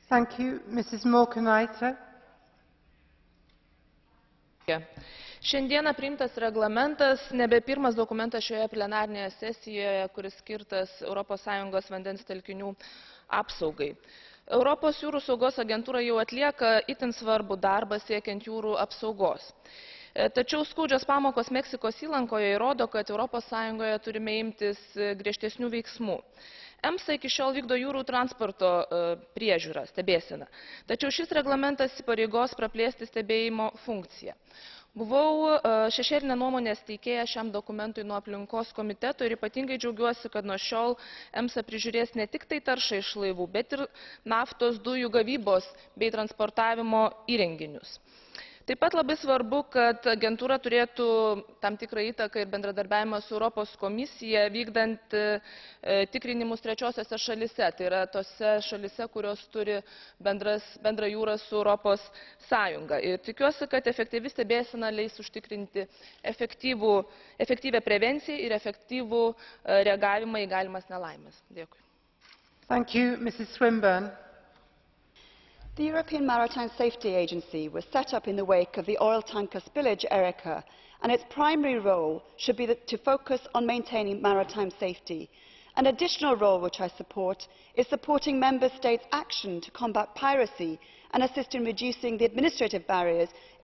Thank you. Mrs. Morkanaite. Šiandieną priimtas reglamentas nebe pirmas dokumentas šioje plenarnėje sesijoje, kuris skirtas ES vandens telkinių apsaugai. Europos jūrų saugos agentūra jau atlieka itin svarbų darbą siekiant jūrų apsaugos. Tačiau skaudžios pamokos Meksikos įlankoje įrodo, kad ES turime imtis griežtesnių veiksmų. EMSA iki šiol vykdo jūrų transporto priežiūrą, stebėseną. Tačiau šis reglamentas įpareigos praplėsti stebėjimo funkciją. Buvau šešėlinė nuomonės teikėja šiam dokumentui nuo aplinkos komiteto ir ypatingai džiaugiuosi, kad nuo šiol EMSA prižiūrės ne tik tai taršą iš laivų, bet ir naftos dujų gavybos bei transportavimo įrenginius. Taip pat labai svarbu, kad agentūra turėtų tam tikrą įtaką ir bendradarbiavimą su Europos komisija, vykdant tikrinimus trečiosiose šalise, tai yra tose šalise, kurios turi bendrą jūrą su Europos Sąjunga. Ir tikiuosi, kad efektyvi stebėsena leis užtikrinti efektyvią prevenciją ir efektyvų reagavimą į galimas nelaimes. Dėkui. Thank you, Mrs. Swinburne. The European Maritime Safety Agency was set up in the wake of the oil tanker spillage Erika, and its primary role should be to focus on maintaining maritime safety. An additional role which I support is supporting Member States' action to combat piracy and assist in reducing the administrative barriers